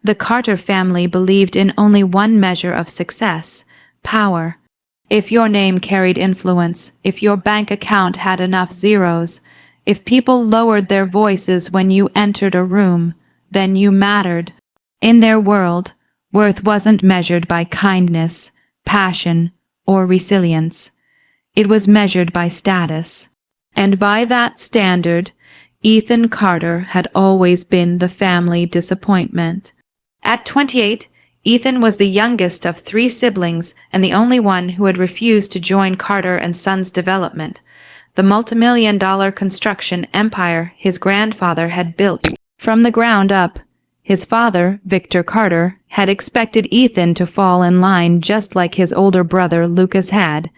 The Carter family believed in only one measure of success: power. If your name carried influence, if your bank account had enough zeros, if people lowered their voices when you entered a room, then you mattered. In their world, worth wasn't measured by kindness, passion, or resilience. It was measured by status. And by that standard, Ethan Carter had always been the family disappointment. At 28, Ethan was the youngest of 3 siblings and the only one who had refused to join Carter and Sons development, the multimillion-dollar construction empire his grandfather had built from the ground up. His father, Victor Carter, had expected Ethan to fall in line just like his older brother Lucas had.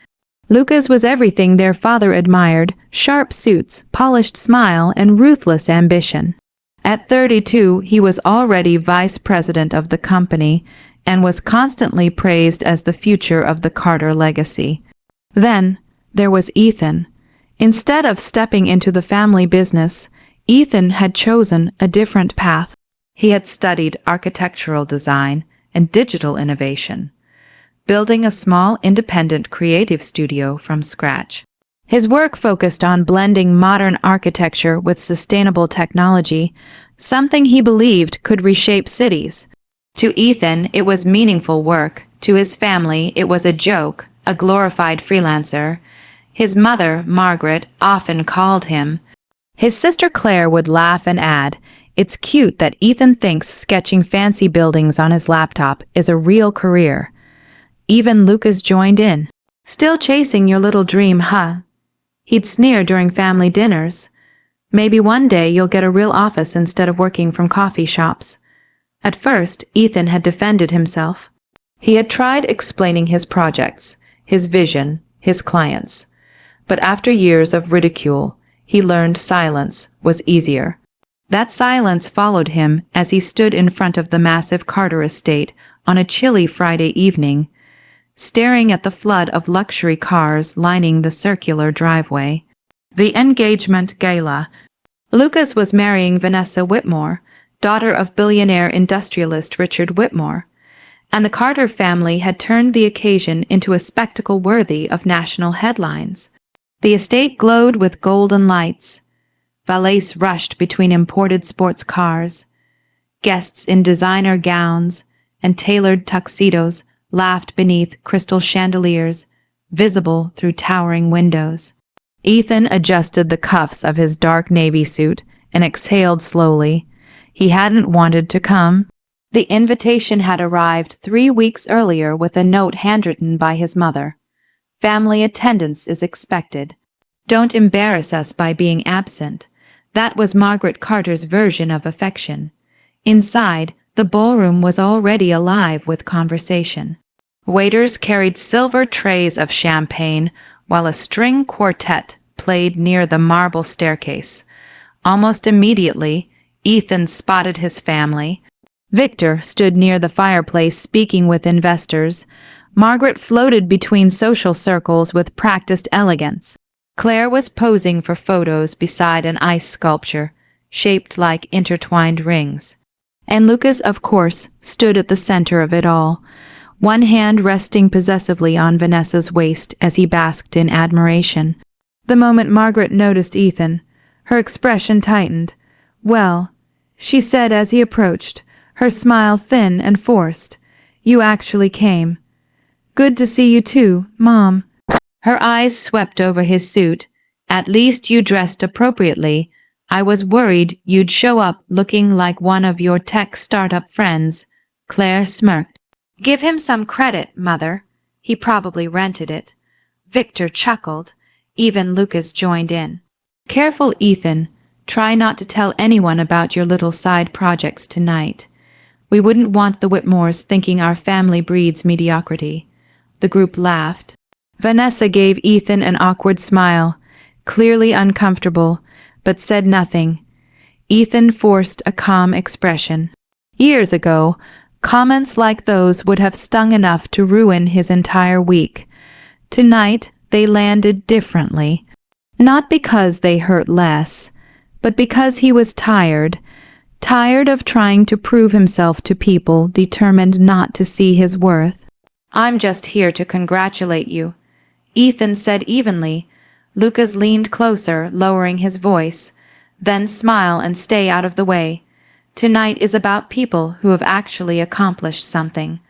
Lucas was everything their father admired: sharp suits, polished smile, and ruthless ambition. At 32, he was already vice president of the company and was constantly praised as the future of the Carter legacy. Then, there was Ethan. Instead of stepping into the family business, Ethan had chosen a different path. He had studied architectural design and digital innovation, building a small independent creative studio from scratch. His work focused on blending modern architecture with sustainable technology, something he believed could reshape cities. To Ethan, it was meaningful work. To his family, it was a joke, a glorified freelancer. His mother, Margaret, often called him. His sister Claire would laugh and add, "It's cute that Ethan thinks sketching fancy buildings on his laptop is a real career." Even Lucas joined in. "Still chasing your little dream, huh?" He'd sneer during family dinners. "Maybe one day you'll get a real office instead of working from coffee shops." At first, Ethan had defended himself. He had tried explaining his projects, his vision, his clients. But after years of ridicule, he learned silence was easier. That silence followed him as he stood in front of the massive Carter estate on a chilly Friday evening, staring at the flood of luxury cars lining the circular driveway. The engagement gala. Lucas was marrying Vanessa Whitmore, daughter of billionaire industrialist Richard Whitmore, and the Carter family had turned the occasion into a spectacle worthy of national headlines. The estate glowed with golden lights. Valets rushed between imported sports cars. Guests in designer gowns and tailored tuxedos laughed beneath crystal chandeliers, visible through towering windows. Ethan adjusted the cuffs of his dark navy suit and exhaled slowly. He hadn't wanted to come. The invitation had arrived 3 weeks earlier with a note handwritten by his mother. "Family attendance is expected. Don't embarrass us by being absent." That was Margaret Carter's version of affection. Inside, the ballroom was already alive with conversation. Waiters carried silver trays of champagne, while a string quartet played near the marble staircase. Almost immediately, Ethan spotted his family. Victor stood near the fireplace speaking with investors. Margaret floated between social circles with practiced elegance. Claire was posing for photos beside an ice sculpture, shaped like intertwined rings. And Lucas, of course, stood at the center of it all, one hand resting possessively on Vanessa's waist as he basked in admiration. The moment Margaret noticed Ethan, her expression tightened. "Well," she said as he approached, her smile thin and forced, "you actually came. Good to see you too, Mom." Her eyes swept over his suit. "At least you dressed appropriately. I was worried you'd show up looking like one of your tech startup friends." Claire smirked. "Give him some credit, Mother. He probably rented it." Victor chuckled. Even Lucas joined in. "Careful, Ethan. Try not to tell anyone about your little side projects tonight. We wouldn't want the Whitmores thinking our family breeds mediocrity." The group laughed. Vanessa gave Ethan an awkward smile, clearly uncomfortable, but said nothing. Ethan forced a calm expression. Years ago, comments like those would have stung enough to ruin his entire week. Tonight, they landed differently. Not because they hurt less, but because he was tired. tired of trying to prove himself to people determined not to see his worth. "I'm just here to congratulate you," Ethan said evenly. Lucas leaned closer, lowering his voice. "Then smile and stay out of the way. Tonight is about people who have actually accomplished something."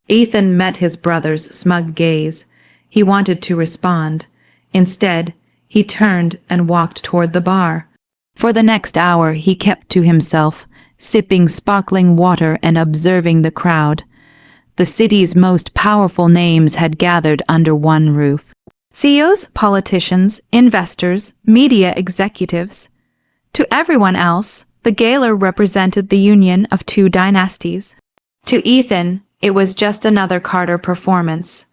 Ethan met his brother's smug gaze. He wanted to respond. Instead, he turned and walked toward the bar. For the next hour, he kept to himself, sipping sparkling water and observing the crowd. The city's most powerful names had gathered under one roof. CEOs, politicians, investors, media executives. To everyone else, the gala represented the union of two dynasties. To Ethan, it was just another Carter performance.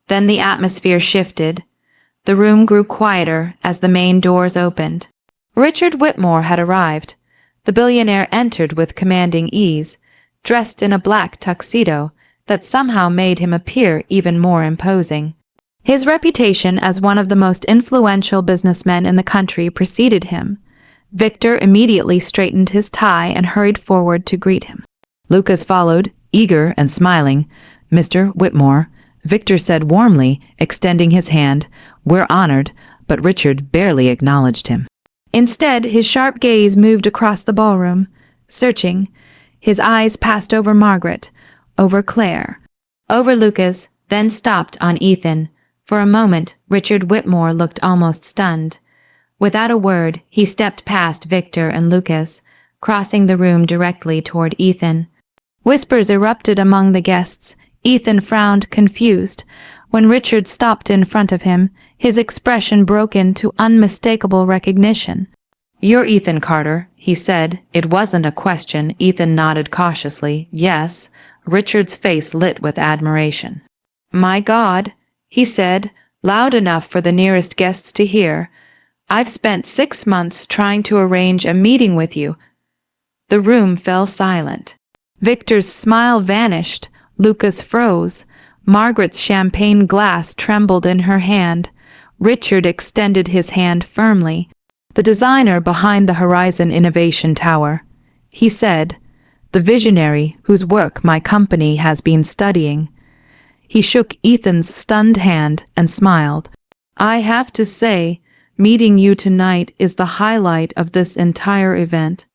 Then the atmosphere shifted. The room grew quieter as the main doors opened. Richard Whitmore had arrived. The billionaire entered with commanding ease, dressed in a black tuxedo that somehow made him appear even more imposing. His reputation as one of the most influential businessmen in the country preceded him. Victor immediately straightened his tie and hurried forward to greet him. Lucas followed, eager and smiling. "Mr. Whitmore," Victor said warmly, extending his hand. "We're honored," but Richard barely acknowledged him. Instead, his sharp gaze moved across the ballroom, searching. His eyes passed over Margaret, over Claire, over Lucas, then stopped on Ethan. For a moment, Richard Whitmore looked almost stunned. Without a word, he stepped past Victor and Lucas, crossing the room directly toward Ethan. Whispers erupted among the guests. Ethan frowned, confused. When Richard stopped in front of him, his expression broke into unmistakable recognition. "You're Ethan Carter," he said. It wasn't a question. Ethan nodded cautiously. "Yes." Richard's face lit with admiration. "My God," he said, loud enough for the nearest guests to hear. "I've spent 6 months trying to arrange a meeting with you." The room fell silent. Victor's smile vanished. Lucas froze. Margaret's champagne glass trembled in her hand. Richard extended his hand firmly. "The designer behind the Horizon Innovation Tower," he said. "The visionary whose work my company has been studying." He shook Ethan's stunned hand and smiled. "I have to say, meeting you tonight is the highlight of this entire event."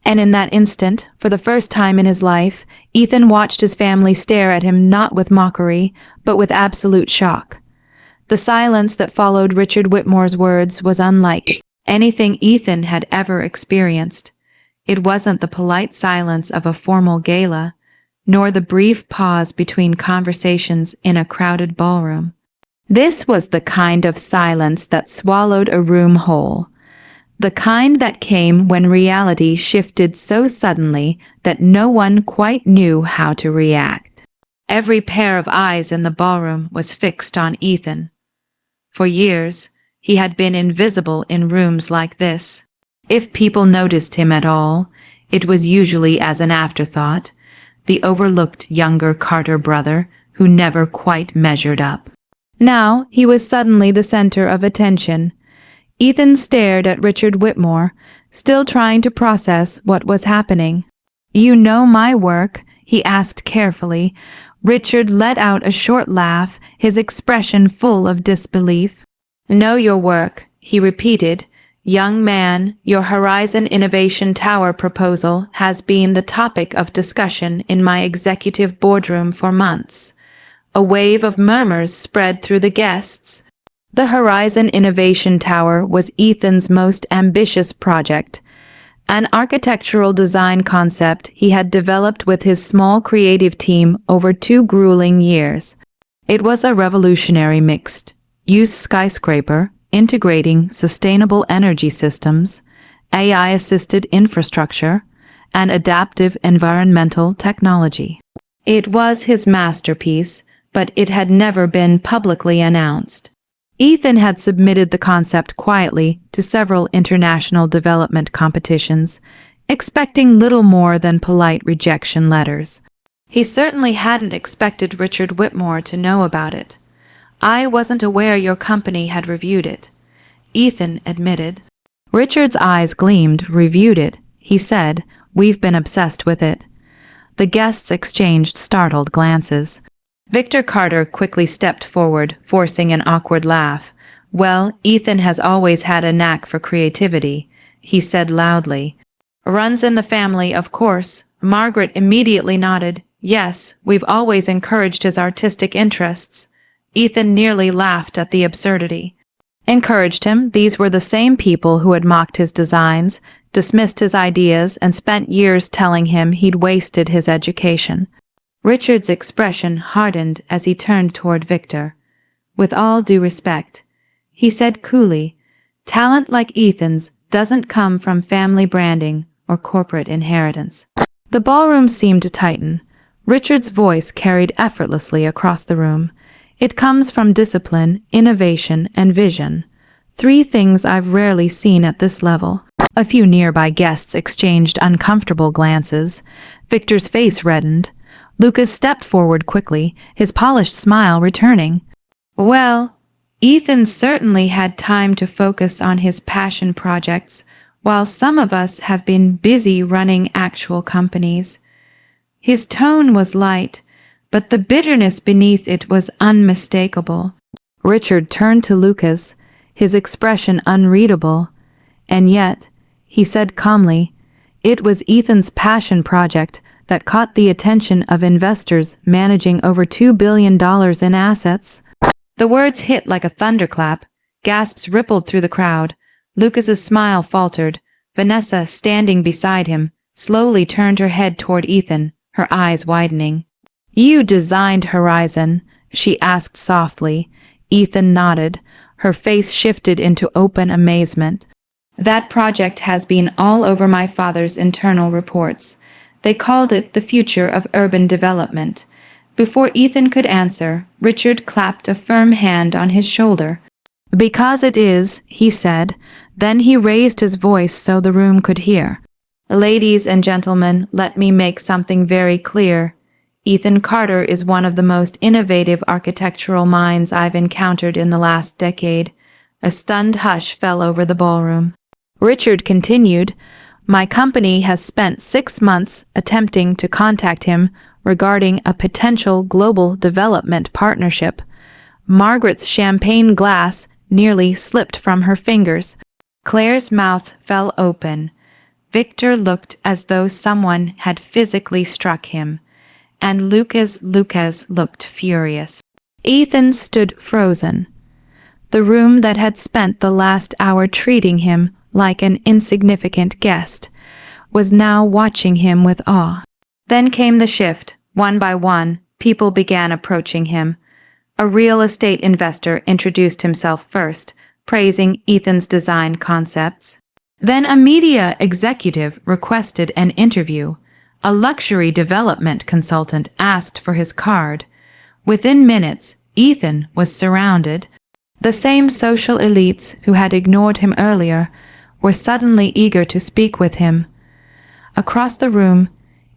And in that instant, for the first time in his life, Ethan watched his family stare at him not with mockery, but with absolute shock. The silence that followed Richard Whitmore's words was unlike anything Ethan had ever experienced. It wasn't the polite silence of a formal gala, nor the brief pause between conversations in a crowded ballroom. This was the kind of silence that swallowed a room whole. The kind that came when reality shifted so suddenly that no one quite knew how to react. Every pair of eyes in the ballroom was fixed on Ethan. For years, he had been invisible in rooms like this. If people noticed him at all, it was usually as an afterthought, the overlooked younger Carter brother who never quite measured up. Now he was suddenly the center of attention. Ethan stared at Richard Whitmore, still trying to process what was happening. "You know my work?" he asked carefully. Richard let out a short laugh, his expression full of disbelief. "Know your work," he repeated. "Young man, your Horizon Innovation Tower proposal has been the topic of discussion in my executive boardroom for months." A wave of murmurs spread through the guests. The Horizon Innovation Tower was Ethan's most ambitious project, an architectural design concept he had developed with his small creative team over 2 grueling years. It was a revolutionary mixed-use skyscraper integrating sustainable energy systems, AI-assisted infrastructure, and adaptive environmental technology. It was his masterpiece, but it had never been publicly announced. Ethan had submitted the concept quietly to several international development competitions, expecting little more than polite rejection letters. He certainly hadn't expected Richard Whitmore to know about it. "I wasn't aware your company had reviewed it," Ethan admitted. Richard's eyes gleamed. "Reviewed it," he said. We've been obsessed with it." The guests exchanged startled glances. Victor Carter quickly stepped forward, forcing an awkward laugh. "Well, Ethan has always had a knack for creativity," he said loudly. "Runs in the family, of course." Margaret immediately nodded. "Yes, we've always encouraged his artistic interests." Ethan nearly laughed at the absurdity. Encouraged him? These were the same people who had mocked his designs, dismissed his ideas, and spent years telling him he'd wasted his education. Richard's expression hardened as he turned toward Victor. "With all due respect," he said coolly, "talent like Ethan's doesn't come from family branding or corporate inheritance." The ballroom seemed to tighten. Richard's voice carried effortlessly across the room. "It comes from discipline, innovation, and vision. 3 things I've rarely seen at this level." A few nearby guests exchanged uncomfortable glances. Victor's face reddened. Lucas stepped forward quickly, his polished smile returning. "Well, Ethan certainly had time to focus on his passion projects, while some of us have been busy running actual companies." His tone was light, but the bitterness beneath it was unmistakable. Richard turned to Lucas, his expression unreadable. "And yet," he said calmly, "it was Ethan's passion project that caught the attention of investors managing over $2 billion in assets." The words hit like a thunderclap. Gasps rippled through the crowd. Lucas's smile faltered. Vanessa, standing beside him, slowly turned her head toward Ethan, her eyes widening. "You designed Horizon?" she asked softly. Ethan nodded. Her face shifted into open amazement. "That project has been all over my father's internal reports. They called it the future of urban development." Before Ethan could answer, Richard clapped a firm hand on his shoulder. "Because it is," he said. Then he raised his voice so the room could hear. "Ladies and gentlemen, let me make something very clear. Ethan Carter is one of the most innovative architectural minds I've encountered in the last decade." A stunned hush fell over the ballroom. Richard continued, "My company has spent 6 months attempting to contact him regarding a potential global development partnership." Margaret's champagne glass nearly slipped from her fingers. Claire's mouth fell open. Victor looked as though someone had physically struck him, and Lucas looked furious. Ethan stood frozen. The room that had spent the last hour treating him like an insignificant guest was now watching him with awe. Then came the shift. One by one, people began approaching him. A real estate investor introduced himself first, praising Ethan's design concepts. Then a media executive requested an interview. A luxury development consultant asked for his card. Within minutes, Ethan was surrounded. The same social elites who had ignored him earlier were suddenly eager to speak with him. Across the room,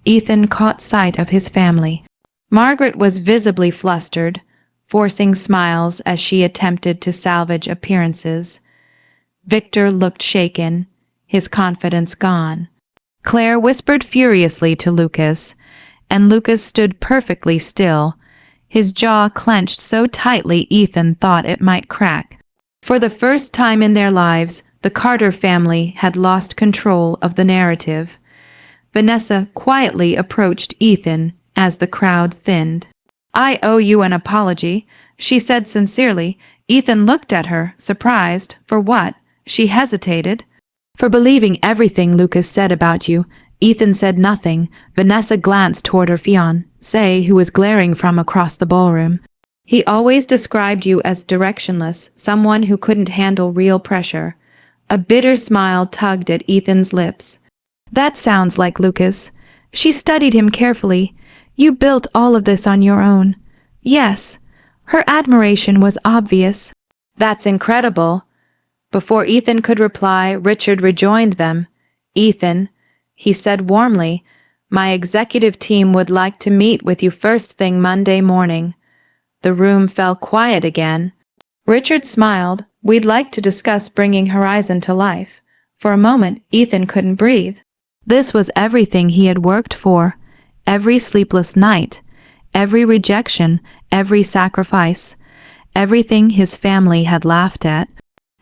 Ethan caught sight of his family. Margaret was visibly flustered, forcing smiles as she attempted to salvage appearances. Victor looked shaken, his confidence gone. Claire whispered furiously to Lucas, and Lucas stood perfectly still, his jaw clenched so tightly Ethan thought it might crack. For the first time in their lives, the Carter family had lost control of the narrative. Vanessa quietly approached Ethan as the crowd thinned. "I owe you an apology," she said sincerely. Ethan looked at her, surprised. "For what?" She hesitated. "For believing everything Lucas said about you." Ethan said nothing. Vanessa glanced toward her fiancé, who was glaring from across the ballroom. "He always described you as directionless, someone who couldn't handle real pressure." A bitter smile tugged at Ethan's lips. "That sounds like Lucas." She studied him carefully. "You built all of this on your own." "Yes." Her admiration was obvious. "That's incredible." Before Ethan could reply, Richard rejoined them. "Ethan," he said warmly, "my executive team would like to meet with you first thing Monday morning." The room fell quiet again. Richard smiled. "We'd like to discuss bringing Horizon to life." For a moment, Ethan couldn't breathe. This was everything he had worked for, every sleepless night, every rejection, every sacrifice, everything his family had laughed at.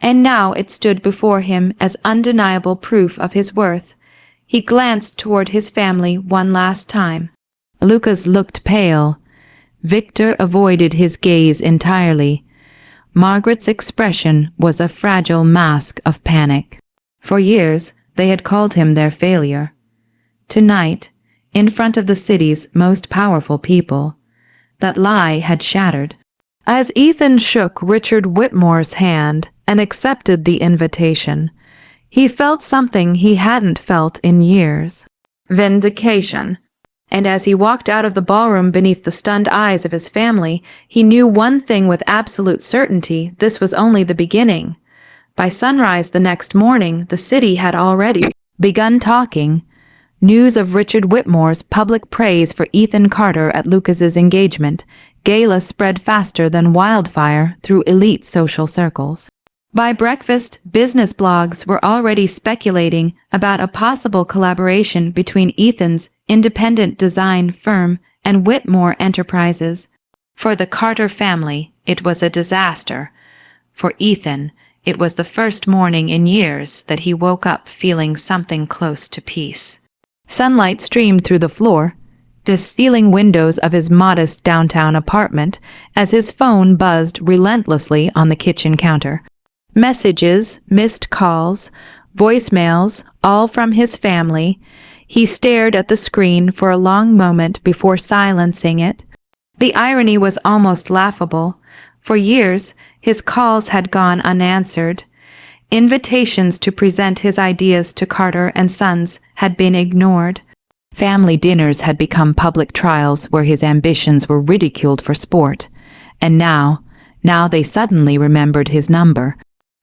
And now it stood before him as undeniable proof of his worth. He glanced toward his family one last time. Lucas looked pale. Victor avoided his gaze entirely. Margaret's expression was a fragile mask of panic. For years, they had called him their failure. Tonight, in front of the city's most powerful people, that lie had shattered. As Ethan shook Richard Whitmore's hand and accepted the invitation, he felt something he hadn't felt in years. Vindication. And as he walked out of the ballroom beneath the stunned eyes of his family, he knew one thing with absolute certainty: this was only the beginning. By sunrise the next morning, the city had already begun talking. News of Richard Whitmore's public praise for Ethan Carter at Lucas's engagement, Gala spread faster than wildfire through elite social circles. By breakfast, business blogs were already speculating about a possible collaboration between Ethan's independent design firm and Whitmore Enterprises. For the Carter family, it was a disaster. For Ethan, it was the first morning in years that he woke up feeling something close to peace. Sunlight streamed through the floor, the ceiling windows of his modest downtown apartment, as his phone buzzed relentlessly on the kitchen counter. Messages, missed calls, voicemails, all from his family. He stared at the screen for a long moment before silencing it. The irony was almost laughable. For years, his calls had gone unanswered. Invitations to present his ideas to Carter and Sons had been ignored. Family dinners had become public trials where his ambitions were ridiculed for sport. And now they suddenly remembered his number.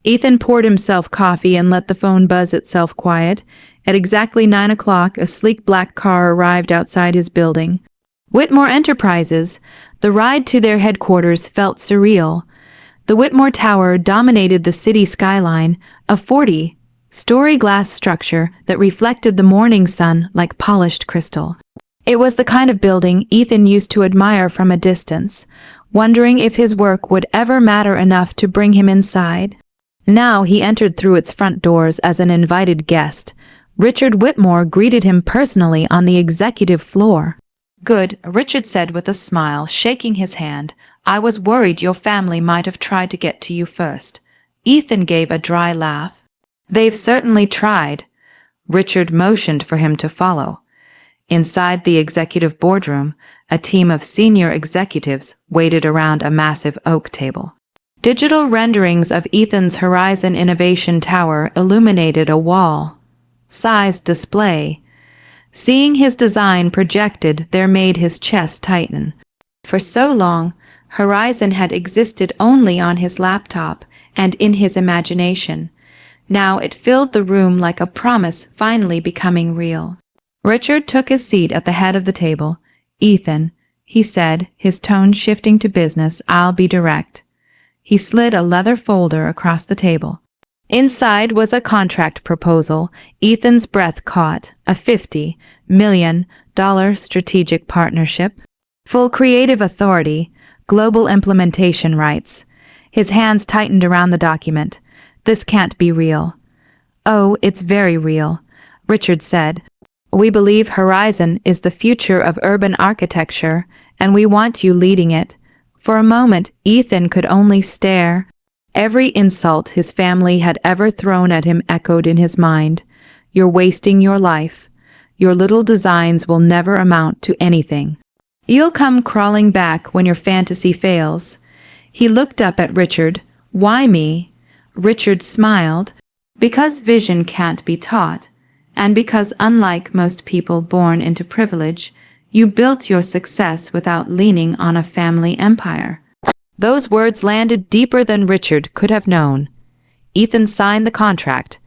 Ethan poured himself coffee and let the phone buzz itself quiet. At exactly 9 o'clock, a sleek black car arrived outside his building. Whitmore Enterprises. The ride to their headquarters felt surreal. The Whitmore Tower dominated the city skyline, a 40-story glass structure that reflected the morning sun like polished crystal. It was the kind of building Ethan used to admire from a distance, wondering if his work would ever matter enough to bring him inside. Now he entered through its front doors as an invited guest. Richard Whitmore greeted him personally on the executive floor. "Good," Richard said with a smile, shaking his hand. "I was worried your family might have tried to get to you first." Ethan gave a dry laugh. "They've certainly tried." Richard motioned for him to follow. Inside the executive boardroom, a team of senior executives waited around a massive oak table. Digital renderings of Ethan's Horizon Innovation Tower illuminated a wall-sized display. Seeing his design projected there made his chest tighten. For so long, Horizon had existed only on his laptop and in his imagination. Now it filled the room like a promise finally becoming real. Richard took his seat at the head of the table. "Ethan," he said, his tone shifting to business, "I'll be direct." He slid a leather folder across the table. Inside was a contract proposal. Ethan's breath caught. A $50 million strategic partnership. Full creative authority. Global implementation rights. His hands tightened around the document. "This can't be real." "Oh, it's very real," Richard said. "We believe Horizon is the future of urban architecture, and we want you leading it." For a moment, Ethan could only stare. Every insult his family had ever thrown at him echoed in his mind. "You're wasting your life. Your little designs will never amount to anything. You'll come crawling back when your fantasy fails." He looked up at Richard. "Why me?" Richard smiled. "Because vision can't be taught, and because unlike most people born into privilege, you built your success without leaning on a family empire." Those words landed deeper than Richard could have known. Ethan signed the contract.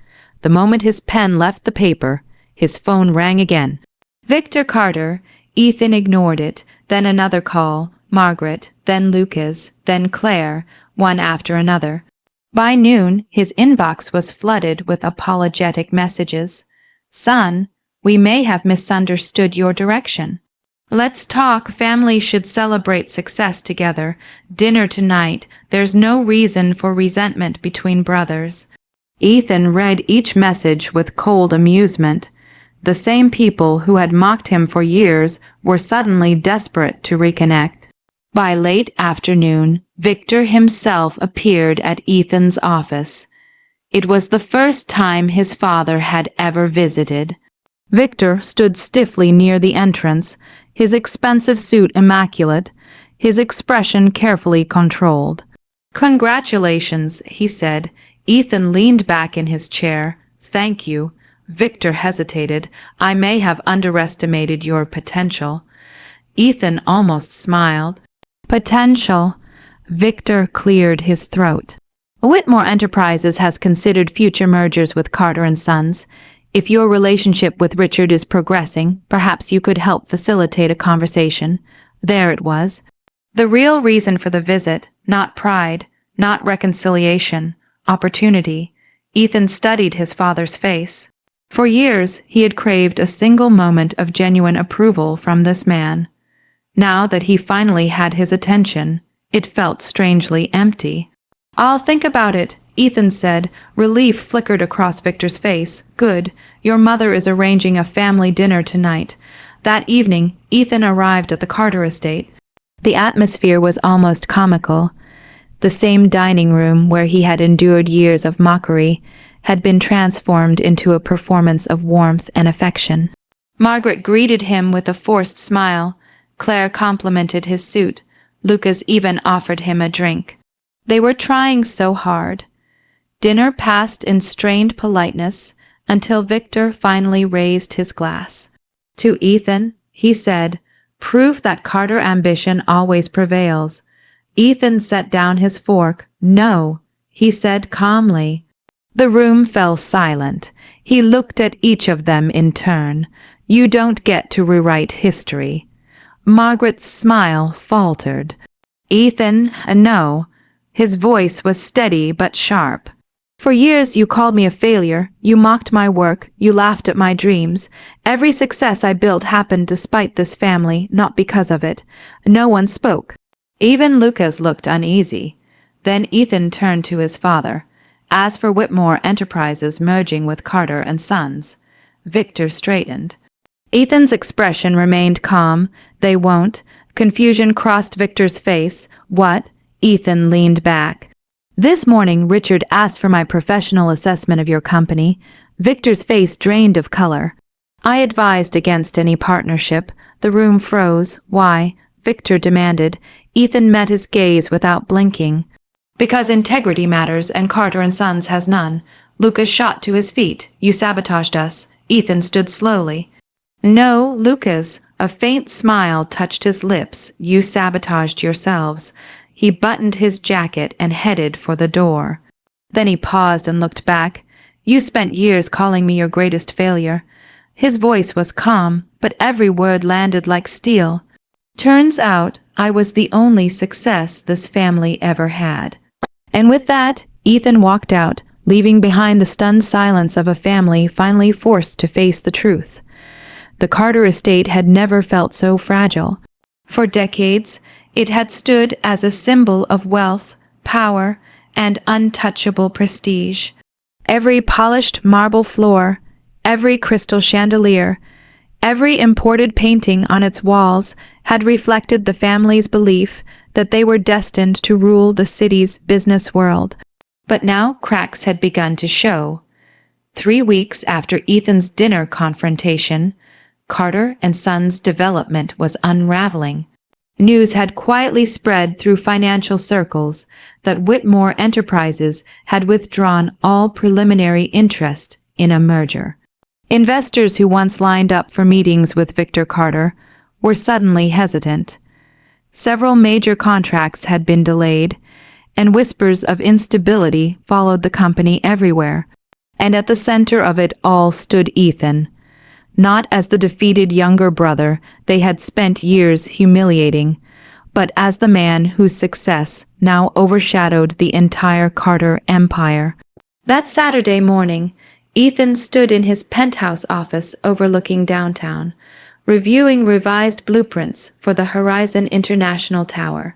The moment his pen left the paper, his phone rang again. Victor Carter. Ethan ignored it. Then another call. Margaret, then Lucas, then Claire, one after another. By noon, his inbox was flooded with apologetic messages. "Son, We may have misunderstood your direction. Let's talk. Family should celebrate success together. Dinner tonight. There's no reason for resentment between brothers." Ethan read each message with cold amusement. The same people who had mocked him for years were suddenly desperate to reconnect. By late afternoon, Victor himself appeared at Ethan's office. It was the first time his father had ever visited. Victor stood stiffly near the entrance, his expensive suit immaculate, his expression carefully controlled. "Congratulations," he said. Ethan leaned back in his chair. "Thank you." Victor hesitated. "I may have underestimated your potential." Ethan almost smiled. "Potential." Victor cleared his throat. "Whitmore Enterprises has considered future mergers with Carter and Sons. If your relationship with Richard is progressing, perhaps you could help facilitate a conversation." There it was. The real reason for the visit, not pride, not reconciliation, opportunity. Ethan studied his father's face. For years, he had craved a single moment of genuine approval from this man. Now that he finally had his attention, it felt strangely empty. "I'll think about it," Ethan said. Relief flickered across Victor's face. "Good. Your mother is arranging a family dinner tonight." That evening, Ethan arrived at the Carter estate. The atmosphere was almost comical. The same dining room where he had endured years of mockery had been transformed into a performance of warmth and affection. Margaret greeted him with a forced smile. Claire complimented his suit. Lucas even offered him a drink. They were trying so hard. Dinner passed in strained politeness until Victor finally raised his glass. To Ethan, he said, "Proof that Carter ambition always prevails." Ethan set down his fork. "No," he said calmly. The room fell silent. He looked at each of them in turn. "You don't get to rewrite history." Margaret's smile faltered. "Ethan, no." His voice was steady but sharp. "For years you called me a failure. You mocked my work. You laughed at my dreams. Every success I built happened despite this family, not because of it." No one spoke. Even Lucas looked uneasy. Then Ethan turned to his father. "As for Whitmore Enterprises merging with Carter and Sons," Victor straightened. Ethan's expression remained calm. "They won't." Confusion crossed Victor's face. "What?" Ethan leaned back. "This morning Richard asked for my professional assessment of your company." Victor's face drained of color. "I advised against any partnership." The room froze. "Why?" Victor demanded. Ethan met his gaze without blinking. "Because integrity matters and Carter and Sons has none." Lucas shot to his feet. "You sabotaged us." Ethan stood slowly. "No, Lucas." A faint smile touched his lips. "You sabotaged yourselves." He buttoned his jacket and headed for the door. Then he paused and looked back. "You spent years calling me your greatest failure." His voice was calm, but every word landed like steel. "Turns out I was the only success this family ever had." And with that, Ethan walked out, leaving behind the stunned silence of a family finally forced to face the truth. The Carter estate had never felt so fragile. For decades, it had stood as a symbol of wealth, power, and untouchable prestige. Every polished marble floor, every crystal chandelier, every imported painting on its walls had reflected the family's belief that they were destined to rule the city's business world. But now cracks had begun to show. 3 weeks after Ethan's dinner confrontation, Carter and Sons' development was unraveling. News had quietly spread through financial circles that Whitmore Enterprises had withdrawn all preliminary interest in a merger. Investors who once lined up for meetings with Victor Carter were suddenly hesitant. Several major contracts had been delayed, and whispers of instability followed the company everywhere. And at the center of it all stood Ethan. Not as the defeated younger brother they had spent years humiliating, but as the man whose success now overshadowed the entire Carter empire. That Saturday morning, Ethan stood in his penthouse office overlooking downtown, reviewing revised blueprints for the Horizon International Tower.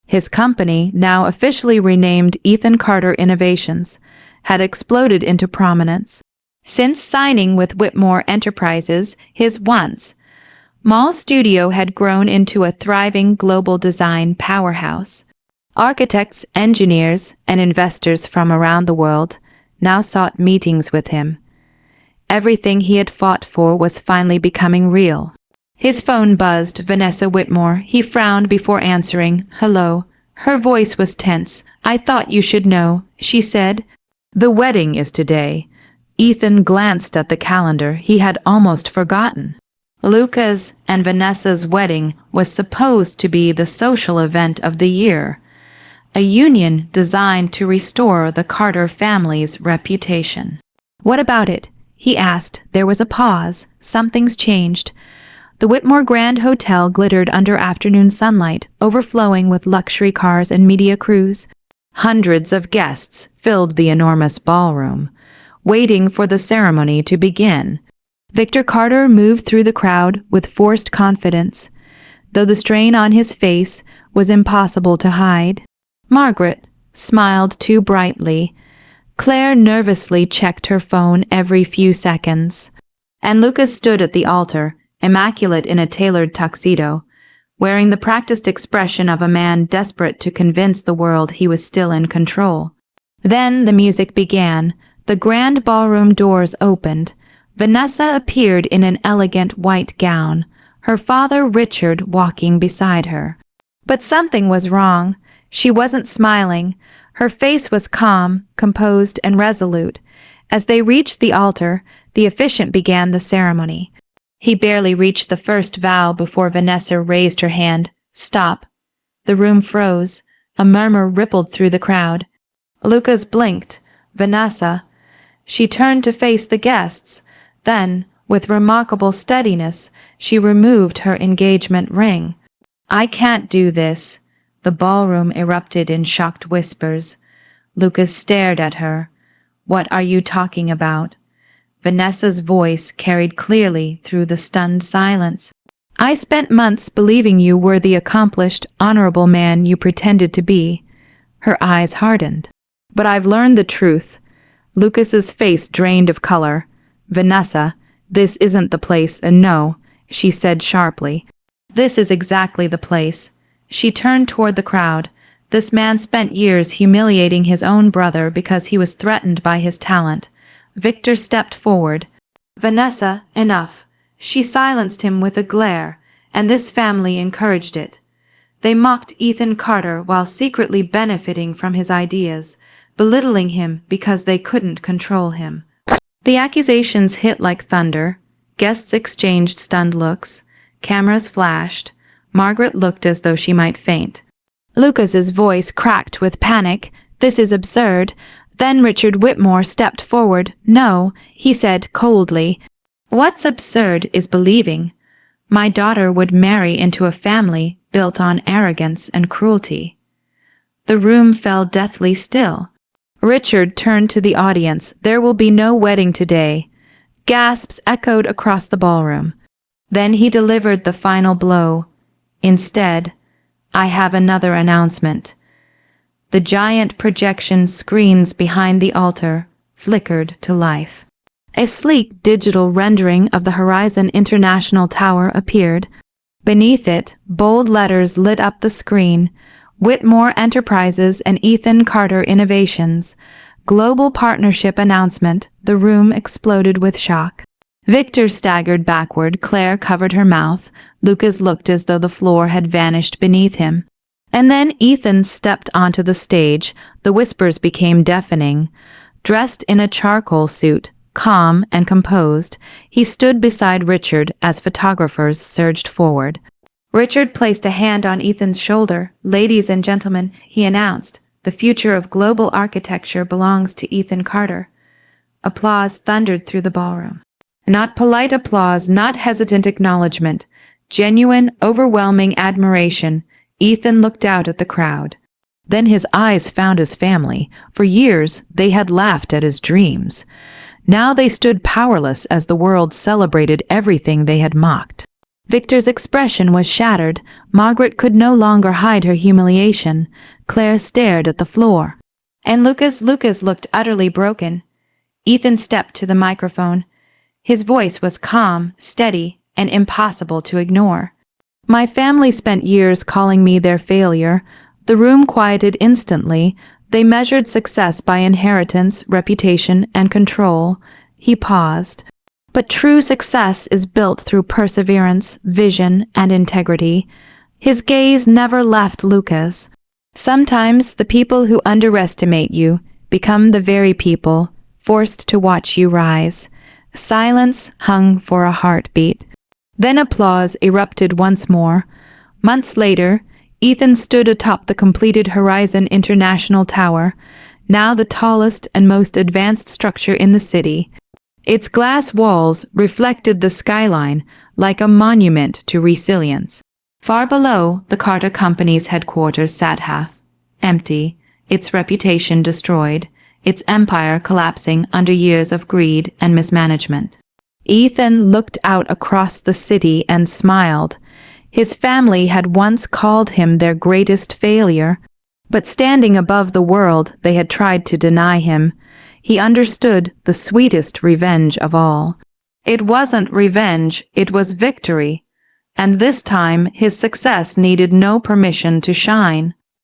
His company, now officially renamed Ethan Carter Innovations, had exploded into prominence. Since signing with Whitmore Enterprises, his once small studio had grown into a thriving global design powerhouse. Architects, engineers, and investors from around the world now sought meetings with him. Everything he had fought for was finally becoming real. His phone buzzed. Vanessa Whitmore. He frowned before answering. Hello. Her voice was tense. I thought you should know, she said. The wedding is today. Ethan glanced at the calendar. He had almost forgotten. Luca's and Vanessa's wedding was supposed to be the social event of the year, a union designed to restore the Carter family's reputation. What about it? He asked. There was a pause. Something's changed. The Whitmore Grand Hotel glittered under afternoon sunlight, overflowing with luxury cars and media crews. Hundreds of guests filled the enormous ballroom, waiting for the ceremony to begin. Victor Carter moved through the crowd with forced confidence, though the strain on his face was impossible to hide. Margaret smiled too brightly. Claire nervously checked her phone every few seconds. And Lucas stood at the altar, immaculate in a tailored tuxedo, wearing the practiced expression of a man desperate to convince the world he was still in control. Then the music began. The grand ballroom doors opened. Vanessa appeared in an elegant white gown, her father Richard walking beside her. But something was wrong. She wasn't smiling. Her face was calm, composed, and resolute. As they reached the altar, the officiant began the ceremony. He barely reached the first vow before Vanessa raised her hand. Stop. The room froze. A murmur rippled through the crowd. Lucas blinked. Vanessa. She turned to face the guests. Then, with remarkable steadiness, she removed her engagement ring. I can't do this. The ballroom erupted in shocked whispers. Lucas stared at her. What are you talking about? Vanessa's voice carried clearly through the stunned silence. I spent months believing you were the accomplished, honorable man you pretended to be. Her eyes hardened. But I've learned the truth. Lucas's face drained of color. Vanessa, this isn't the place, and no, she said sharply. This is exactly the place. She turned toward the crowd. This man spent years humiliating his own brother because he was threatened by his talent. Victor stepped forward. Vanessa, enough. She silenced him with a glare, and this family encouraged it. They mocked Ethan Carter while secretly benefiting from his ideas, belittling him because they couldn't control him. The accusations hit like thunder. Guests exchanged stunned looks. Cameras flashed. Margaret looked as though she might faint. Lucas's voice cracked with panic. This is absurd. Then Richard Whitmore stepped forward. No, he said coldly. What's absurd is believing. My daughter would marry into a family built on arrogance and cruelty. The room fell deathly still. Richard turned to the audience. There will be no wedding today. Gasps echoed across the ballroom. Then he delivered the final blow. Instead, I have another announcement. The giant projection screens behind the altar flickered to life. A sleek digital rendering of the Horizon International Tower appeared. Beneath it, bold letters lit up the screen. Whitmore Enterprises and Ethan Carter Innovations. Global partnership announcement. The room exploded with shock. Victor staggered backward. Claire covered her mouth. Lucas looked as though the floor had vanished beneath him. And then Ethan stepped onto the stage. The whispers became deafening. Dressed in a charcoal suit, calm and composed, he stood beside Richard as photographers surged forward. Richard placed a hand on Ethan's shoulder. Ladies and gentlemen, he announced, the future of global architecture belongs to Ethan Carter. Applause thundered through the ballroom. Not polite applause, not hesitant acknowledgement. Genuine, overwhelming admiration. Ethan looked out at the crowd. Then his eyes found his family. For years, they had laughed at his dreams. Now they stood powerless as the world celebrated everything they had mocked. Victor's expression was shattered. Margaret could no longer hide her humiliation. Claire stared at the floor. And Lucas looked utterly broken. Ethan stepped to the microphone. His voice was calm, steady, and impossible to ignore. My family spent years calling me their failure. The room quieted instantly. They measured success by inheritance, reputation, and control. He paused. But true success is built through perseverance, vision, and integrity. His gaze never left Lucas. Sometimes the people who underestimate you become the very people forced to watch you rise. Silence hung for a heartbeat. Then applause erupted once more. Months later, Ethan stood atop the completed Horizon International Tower, now the tallest and most advanced structure in the city. Its glass walls reflected the skyline like a monument to resilience. Far below, the Carter Company's headquarters sat half empty, its reputation destroyed, its empire collapsing under years of greed and mismanagement. Ethan looked out across the city and smiled. His family had once called him their greatest failure, but standing above the world they had tried to deny him, he understood the sweetest revenge of all. It wasn't revenge, it was victory, and this time his success needed no permission to shine.